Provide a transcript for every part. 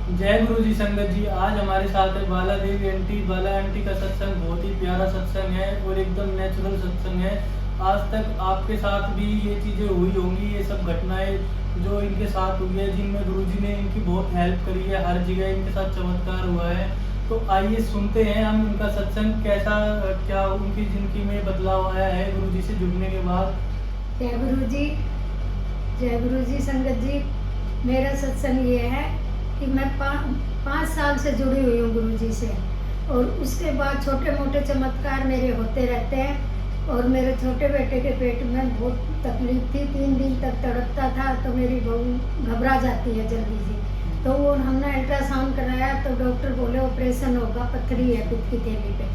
जय गुरु जी संगत जी। आज हमारे साथ है बाला देवी आंटी। बाला आंटी का सत्संग बहुत ही प्यारा सत्संग है और एकदम नेचुरल सत्संग है। आज तक आपके साथ भी ये चीज़ें हुई होंगी, ये सब घटनाएं जो इनके साथ हुई है, जिनमें गुरु जी ने इनकी बहुत हेल्प करी है, हर जगह इनके साथ चमत्कार हुआ है। तो आइए सुनते हैं हम उनका सत्संग, कैसा क्या उनकी जिंदगी में बदलाव आया है गुरु जी से जुड़ने के बाद। जय गुरु जी। जय गुरु जी संगत जी। मेरा सत्संग ये है कि मैं 5 साल से जुड़ी हुई हूँ गुरु जी से, और उसके बाद छोटे मोटे चमत्कार मेरे होते रहते हैं। और मेरे छोटे बेटे के पेट में बहुत तकलीफ थी, 3 दिन तक तड़पता था, तो मेरी बहू घबरा जाती है जल्दी से। तो वो हमने अल्ट्रासाउंड कराया तो डॉक्टर बोले ऑपरेशन होगा, पथरी है पित्त की थैली पे।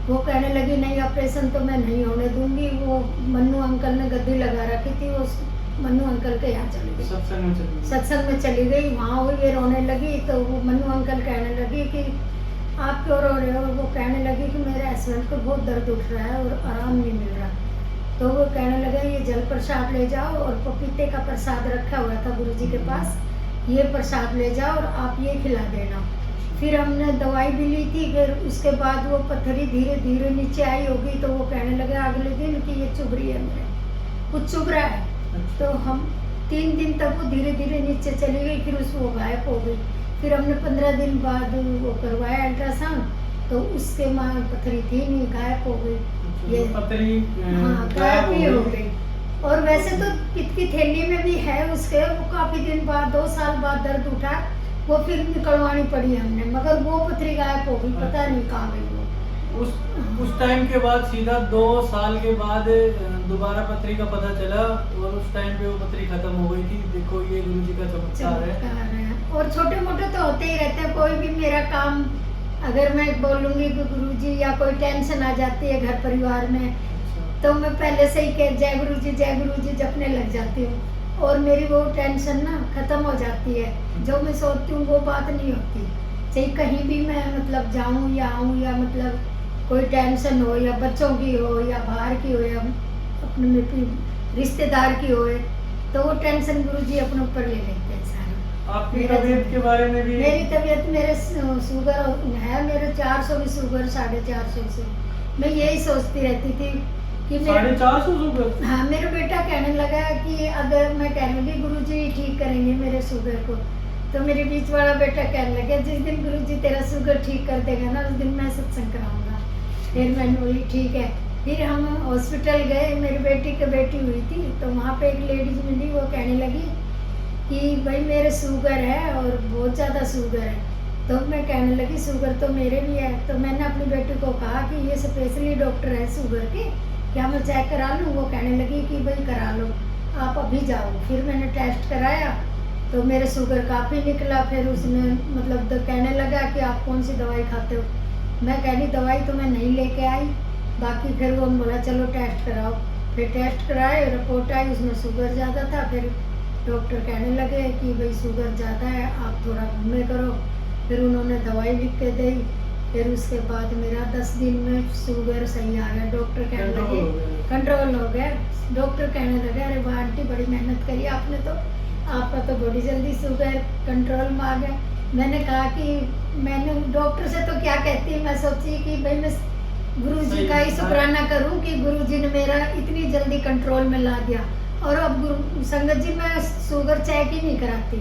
वो कहने लगी नहीं ऑपरेशन तो मैं नहीं होने दूंगी। वो मन्नू अंकल ने गद्दी लगा रखी थी, वो मन्नू अंकल के यहाँ चली गई, सत्संग में चली गई। वहाँ वो ये रोने लगी तो वो मन्नू अंकल कहने लगी कि आप क्यों रो रहे हो। वो कहने लगी कि मेरे हस्बैंड को बहुत दर्द उठ रहा है और आराम नहीं मिल रहा। तो वो कहने लगे ये जल प्रसाद ले जाओ, और पपीते का प्रसाद रखा हुआ था गुरु जी के पास, ये प्रसाद ले जाओ और आप ये खिला देना। फिर हमने दवाई भी ली थी। फिर उसके बाद वो पत्थरी धीरे धीरे नीचे आई होगी, तो वो कहने लगे अगले दिन कि ये चुभ रही है, मेरे कुछ चुभ रहा है। तो हम 3 दिन तक वो धीरे धीरे नीचे चली गई, फिर उसको गायब हो गई। फिर हमने 15 दिन बाद वो करवाया अल्ट्रासाउंड, तो उसके माँ पथरी थी नहीं, गायब हो गई। ये पथरी हाँ गायब ही हो गई। और वैसे तो पित्त की थैली में भी है उसके, वो काफी दिन बाद 2 साल बाद दर्द उठा, वो फिर निकलवानी पड़ी हमने, मगर वो पथरी गायब हो गई, पता नहीं कहाँ गई वो। उस टाइम के बाद सीधा 2 साल के बाद दोबारा पथरी का पता चला, और उस टाइम पे वो पथरी खत्म हो गई थी। देखो ये गुरु जी का चमत्कार है। और छोटे मोटे तो होते ही रहते हैं। कोई भी मेरा काम अगर मैं बोलूंगी कि गुरु जी, या कोई टेंशन आ जाती है घर परिवार में, तो मैं पहले से ही कह जय गुरु जी जपने लग जाती हूँ, और मेरी वो टेंशन ना खत्म हो जाती है। जो मैं सोचती हूँ वो बात नहीं होती। चाहे कहीं भी मैं मतलब जाऊँ या आऊँ, या मतलब कोई टेंशन हो, या बच्चों की हो, या बाहर की हो, या अपने रिश्तेदार की हो, तो वो टेंशन गुरु जी अपने ऊपर ले लेते हैं सारा। आपकी तबीयत के बारे में भी? मेरी तबीयत, मेरे शुगर है, मेरे 400 की शुगर, 450 से। मैं यही सोचती रहती थी कि 450 शुगर। हाँ, मेरा बेटा कहने लगा कि अगर मैं कहने लगी गुरु जी ठीक करेंगे मेरे शुगर को, तो मेरे बीच वाला बेटा कहने लगा जिस दिन गुरु जी तेरा शुगर ठीक कर देगा ना, उस दिन मैं सत्संग कराऊंगा। फिर मैंने बोली ठीक है। फिर हम हॉस्पिटल गए, मेरी बेटी की बेटी हुई थी, तो वहाँ पे एक लेडीज मिली, वो कहने लगी कि भाई मेरे शुगर है और बहुत ज़्यादा शुगर है। तो मैं कहने लगी शुगर तो मेरे भी है। तो मैंने अपनी बेटी को कहा कि ये स्पेशली डॉक्टर है शुगर के, क्या मैं चेक करा लूँ। वो कहने लगी कि भाई करा लो, आप अभी जाओ। फिर मैंने टेस्ट कराया तो मेरे शुगर काफ़ी निकला। फिर उसने मतलब कहने लगा कि आप कौन सी दवाई खाते हो। मैं कहनी दवाई तो मैं नहीं लेके आई, बाकी फिर वो बोला चलो टेस्ट कराओ। फिर टेस्ट कराए, रिपोर्ट आई, उसमें शुगर ज़्यादा था। फिर डॉक्टर कहने लगे कि भाई शुगर ज़्यादा है, आप थोड़ा घूमे करो। फिर उन्होंने दवाई लिख के दी। फिर उसके बाद मेरा 10 दिन में शुगर सही आ गया। डॉक्टर कहने लगे कंट्रोल हो गया। डॉक्टर कहने लगे अरे वाह आंटी बड़ी मेहनत करी आपने, तो आपका तो बड़ी जल्दी शुगर कंट्रोल में आ गया। मैंने कहा कि मैंने डॉक्टर से तो क्या कहती, मैं सोची कि भाई मैं गुरु जी का ही शुक्राना करूं कि गुरु जी ने मेरा इतनी जल्दी कंट्रोल में ला दिया। और अब गुरु संगत जी मैं शुगर चेक ही नहीं कराती,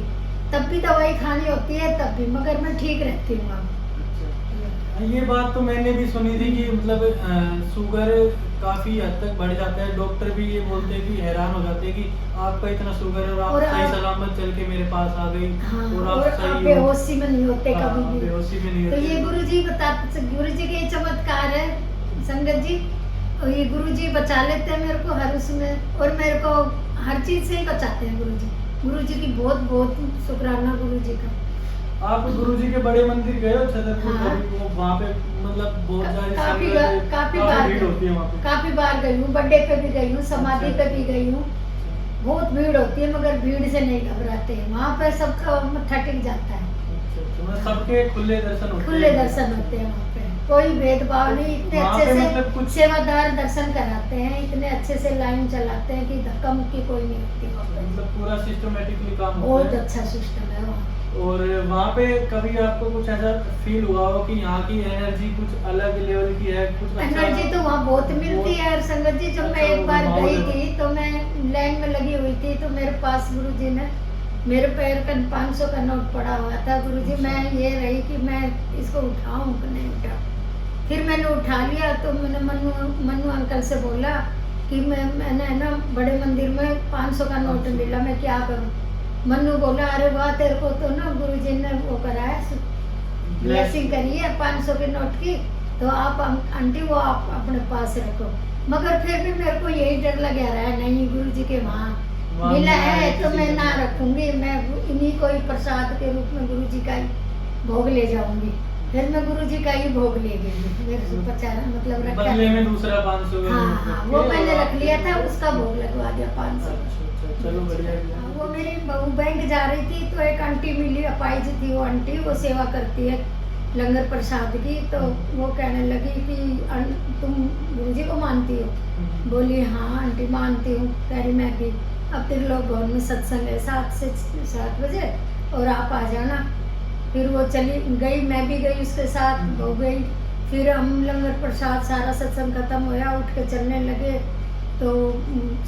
तब भी दवाई खानी होती है तब भी, मगर मैं ठीक रहती हूँ अब। ये बात तो मैंने भी सुनी थी कि मतलब शुगर काफी हद तक बढ़ जाता है। डॉक्टर भी ये बोलते हैं कि हैरान हो जाते हैं कि आपका इतना शुगर है और आप सही सलामत चल के मेरे पास आ गई। हाँ, और आप सही बेहोशी में नहीं होते कभी भी। बेहोशी में नहीं तो होते। ये गुरु जी गुरु जी के चमत्कार है संगत जी। और ये गुरु जी बचा लेते हैं मेरे को हर उसमें, और मेरे को हर चीज से ही बचाते हैं गुरु जी। गुरु जी की बहुत बहुत शुक्राना गुरु जी का। आप गुरु जी के बड़े मंदिर गए हो छतरपुर? हाँ। वहाँ पे मतलब बहुत सारी काफी बार भीड़ होती है वहाँ पे। काफी बार गई हूँ, बर्थडे पे भी गई हूँ, समाधि पे भी गई हूँ। बहुत भीड़ होती है, मगर भीड़ से नहीं घबराते हैं। वहाँ पे सबका मत्था टिक जाता है। मतलब सबके खुले दर्शन होते हैं। खुले दर्शन होते हैं वहाँ पे, कोई भेदभाव नहीं। इतने अच्छे से मतलब सेवादार दर्शन कराते हैं, इतने अच्छे से लाइन चलाते हैं कि धक्का मुक्की कोई नहीं होती वहाँ पे। मतलब पूरा सिस्टमेटिकली काम होता है। बहुत अच्छा सिस्टम है वहाँ। और वहाँ पे कभी आपको कुछ ऐसा फील हुआ हो कि यहाँ की एनर्जी कुछ अलग लेवल की है, कुछ अच्छा एनर्जी तो वहाँ बहुत मिलती है यार संगत जी। जब मैं अच्छा एक बार माहौल गई है। थी तो मैं लाइन में लगी हुई थी, तो मेरे पास गुरुजी ने मेरे पैर का 500 का नोट पड़ा हुआ था। गुरुजी अच्छा। मैं ये रही कि मैं इसको उठाऊं कि नहीं उठा। फिर मैंने उठा लिया तो मैंने मनु मनु अंकल से बोला कि मैंने ना बड़े मंदिर में 500 का नोट अच्छा। मिला, मैं क्या करूं। मनु बोला अरे वाह, तेरे को तो ना गुरुजी ने वो कराया, ब्लेसिंग करी है 500 के नोट की, तो आप आंटी वो आप अपने पास रखो। मगर फिर भी मेरे को यही डर लगा रहा है, नहीं गुरुजी के वहाँ वहाँ मिला मिला है है तो किसी मैं को ना नहीं। रखूंगी, मैं इन्हीं को ही प्रसाद के रूप में गुरुजी का ही भोग ले जाऊंगी। फिर मैं गुरुजी का ही भोग ले गई, मेरे से पचारा मतलब रखा बदले में है। दूसरा 500 का हाँ नोट हाँ, रख वो के मैंने और रख लिया था, उसका भोग लगवा दिया 500। अच्छा, चलो बढ़िया है। वो मेरी बहू बैंक जा रही थी तो एक आंटी मिली, अपाई जी थी वो आंटी, वो सेवा करती है लंगर प्रसाद की। तो वो कहने लगी कि तुम गुरुजी को मानती हो? बोली हाँ आंटी मानती हूँ। कह रही मैं भी, अब त्रिलोक भवन में सत्संग है 7 से 7 बजे और आप आ जाना। फिर वो चली गई, मैं भी गई उसके साथ, हो गई। फिर हम लंगर प्रसाद सारा सत्संग खत्म होया, उठ के चलने लगे तो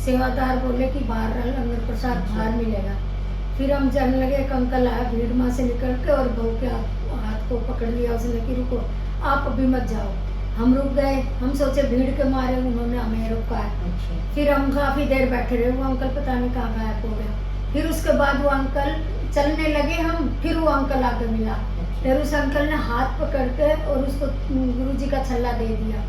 सेवादार बोले कि बाहर लंगर प्रसाद बाहर मिलेगा। फिर हम जाने लगे, एक अंकल आया भीड़ में से निकल के और बहू के हाथ को पकड़ लिया उसने कि रुको आप अभी मत जाओ। हम रुक गए, हम सोचे भीड़ के मारे उन्होंने हमें रोका है। अच्छा। फिर हम काफी देर बैठे रहे, वो अंकल पता नहीं कहाँ गायब हो गया। फिर उसके बाद वो अंकल चलने लगे हम, फिर वो अंकल आगे मिला। फिर उस अंकल ने हाथ पकड़ के और उसको गुरुजी का छल्ला दे दिया।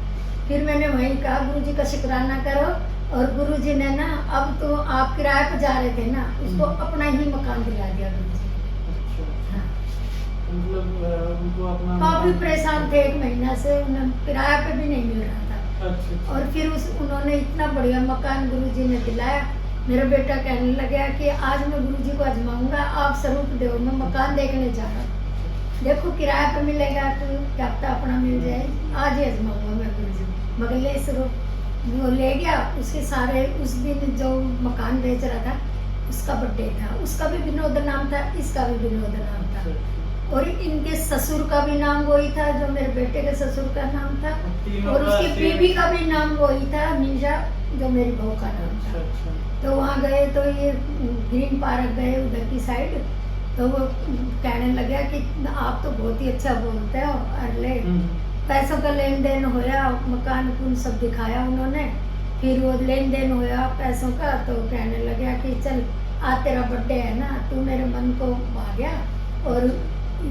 फिर मैंने वहीं कहा गुरुजी का शुक्राना करो, और गुरुजी ने ना, अब तो आप किराए पे जा रहे थे ना, उसको अपना ही मकान दिला दिया गुरुजी। अच्छा। हाँ। मतलब उनको अपना काफी परेशान थे, 1 महीना से उन्हें किराया पे भी नहीं मिल रहा था। अच्छा। और फिर उन्होंने इतना बढ़िया मकान गुरुजी ने दिलाया। मेरा बेटा कहने लगा कि आज मैं गुरुजी को आजमाऊंगा, आप स्वरूप दो, मैं मकान देखने जा रहा हूँ। देखो किराए पे मिलेगा तो क्या पता अपना मिल जाए, आज ही आजमाऊंगा मैं गुरुजी। मगर ले स्वरूप वो ले गया। उसके सारे उस दिन जो मकान बेच रहा था उसका बर्थडे था, उसका भी विनोद नाम था, इसका भी विनोद नाम था, और इनके ससुर का भी नाम वही था जो मेरे बेटे के ससुर का नाम था, और उसकी बीवी का भी नाम वही था मीजा, जो मेरी बहू का नाम था। अच्छा। तो वहाँ गए तो ये ग्रीन पार्क गए उधर की साइड, तो वो कहने लगा कि आप तो बहुत ही अच्छा बोलते हो, अरे पैसों का लेन देन होया, मकान कुन सब दिखाया उन्होंने। फिर वो लेन देन होया पैसों का, तो कहने लगा कि चल आज तेरा बर्थडे है ना, तू मेरे मन को भा गया और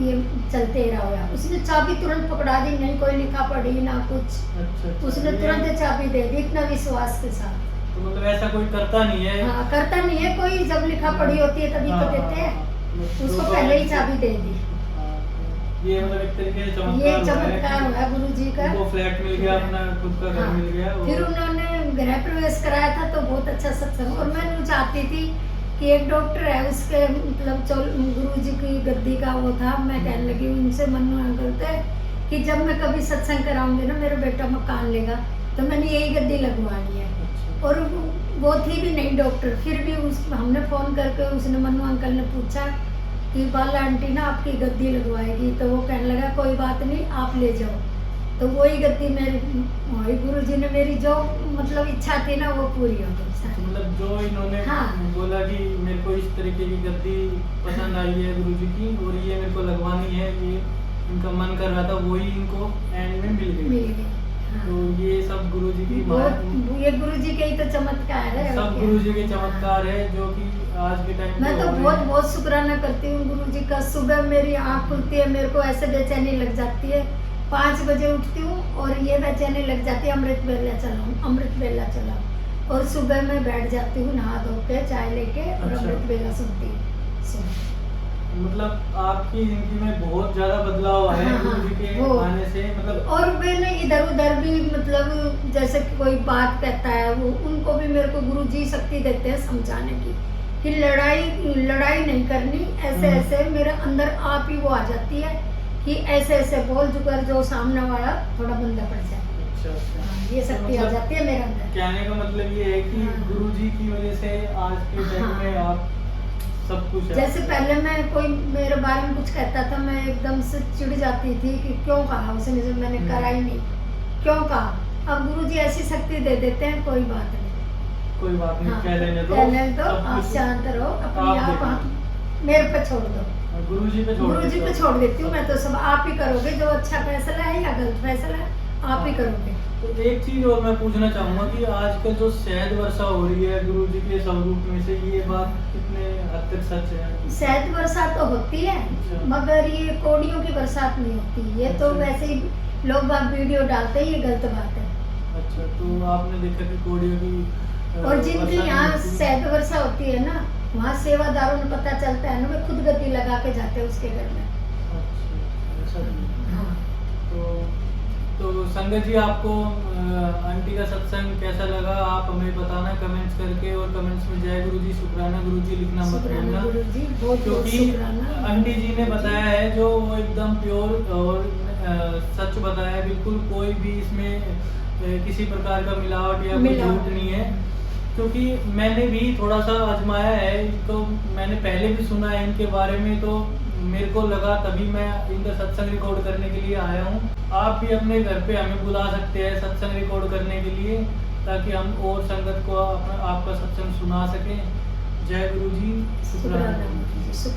ये चलते रहा। उसने चाबी तुरंत पकड़ा दी, नहीं कोई लिखा पढ़ी ना कुछ, अच्छा। उसने तुरंत चाबी दे दी, इतना विश्वास के साथ। तो मतलब ऐसा कोई करता नहीं है। हाँ करता नहीं है कोई, जब लिखा पढ़ी होती है तभी तो देते हैं। उसको पहले ही चाबी दे दी। ये मतलब एक तरीके से ये चमत्कार चमत्कार हुआ गुरुजी का। उनको फ्लैट मिल गया, अपना खुद का घर हाँ। मिल गया। फिर उन्होंने गृह प्रवेश कराया था तो बहुत अच्छा सत्संग। और मैं चाहती थी कि एक डॉक्टर है उसके मतलब गुरुजी की गद्दी का वो था, मैं कहने लगी उनसे मनु अंकल थे कि जब मैं कभी सत्संग कराऊंगी ना मेरा बेटा मकान लेगा, तो मैंने यही गद्दी लगवानी है। अच्छा। और वो थी भी नहीं डॉक्टर, फिर भी हमने फोन करके उसने मनु अंकल ने पूछा कि बाला आंटी ना आपकी गद्दी लगवाएगी, तो वो कहने लगा कोई बात नहीं आप ले जाओ। तो वही गद्दी मेरी वही गुरुजी ने मेरी जो मतलब इच्छा थी ना वो पूरी हो गई। तो मतलब जो इन्होंने हाँ। बोला कि मेरे को इस तरीके की गद्दी पसंद आई है गुरुजी की और ये मेरे को लगवानी है, ये इनका मन कर रहा था, वही इनको एंड में मिल गई। हाँ। तो ये सब गुरुजी की ये गुरुजी के ही तो चमत्कार है। सब गुरुजी के चमत्कार है जो कि आज के टाइम मैं तो बहुत शुक्राना करती हूँ गुरुजी का। सुबह मेरी आँख खुलती है, मेरे को ऐसे बेचैनी लग जाती है, 5 बजे उठती हूँ और ये बेचैनी लग जाती है अमृत वेला चलाऊं, और सुबह में बैठ जाती हूँ नहा धो के चाय लेके और अच्छा। अमृत वेला सुनती हूँ। मतलब आपकी जिंदगी में बहुत ज्यादा बदलाव आया है गुरुजी के आने से। मतलब और मैंने इधर उधर भी मतलब जैसे कोई बात कहता है वो उनको भी मेरे को गुरुजी शक्ति देते हैं समझाने की कि लड़ाई नहीं करनी, ऐसे ऐसे मेरे अंदर आप ही वो आ जाती है कि ऐसे ऐसे बोल जुकर जो सामने वाला थोड़ा बंदा पड़ जाए। अच्छा। ये शक्ति आ जाती है मेरे अंदर। कहने का मतलब ये है कि गुरुजी की वजह से आज के टाइम में आप सब कुछ है। जैसे पहले मैं कोई मेरे बारे में कुछ कहता था, मैं एकदम से चिढ़ जाती थी कि क्यों कहा उसने, जब मैंने करा ही नहीं, क्यों कहा। अब गुरुजी ऐसी शक्ति दे देते हैं, कोई बात नहीं, कोई बात नहीं, हाँ, कह लेने दो, कह लेने दो, सब आप कुछ शांत रहो, अपने आप आप देखो। मेरे पे छोड़ दो, गुरुजी पे छोड़ गुरुजी देते पे हो। छोड़ देती हूँ मैं, तो सब आप ही करोगे, जो अच्छा फैसला है या गलत फैसला है आप ही करोगे। तो एक चीज और मैं पूछना चाहूंगा कि आजकल जो शहद वर्षा हो रही है गुरुजी के स्वरूप में से, ये बात कितने हद तक सच है? शहद बरसात तो होती है, अच्छा। मगर ये कोड़ियों की बरसात नहीं होती, ये तो अच्छा। वैसे ही लोग बाग वीडियो डालते हैं, ये गलत बात है। अच्छा, तो आपने देखा कि कोड़ियों की और जिनकी वर्षा नहीं यहाँ होती? शहद वर्षा होती है ना, वहाँ सेवादारों को पता चलता है ना, वे खुद गति लगा के जाते हैं उसके घर में। अच्छा, ऐसा भी है। हाँ। तो संगत जी, आपको आंटी का सत्संग कैसा लगा आप हमें बताना कमेंट्स करके, और कमेंट्स में जय गुरुजी, शुक्राना गुरुजी लिखना मत शुक्राना भूलना, गुरुजी, बहुत बहुत क्योंकि शुक्राना। आंटी जी ने बताया है जो वो एकदम प्योर और सच बताया है, बिल्कुल कोई भी इसमें किसी प्रकार का मिलावट या कोई झूठ नहीं है। क्योंकि मैंने भी थोड़ा सा आजमाया है, तो मैंने पहले भी सुना है इनके बारे में, तो मेरे को लगा, तभी मैं इनका सत्संग रिकॉर्ड करने के लिए आया हूँ। आप भी अपने घर पे हमें बुला सकते हैं सत्संग रिकॉर्ड करने के लिए, ताकि हम और संगत को आपका सत्संग सुना सकें। जय गुरु जी, शुक्राना। शुक्राना।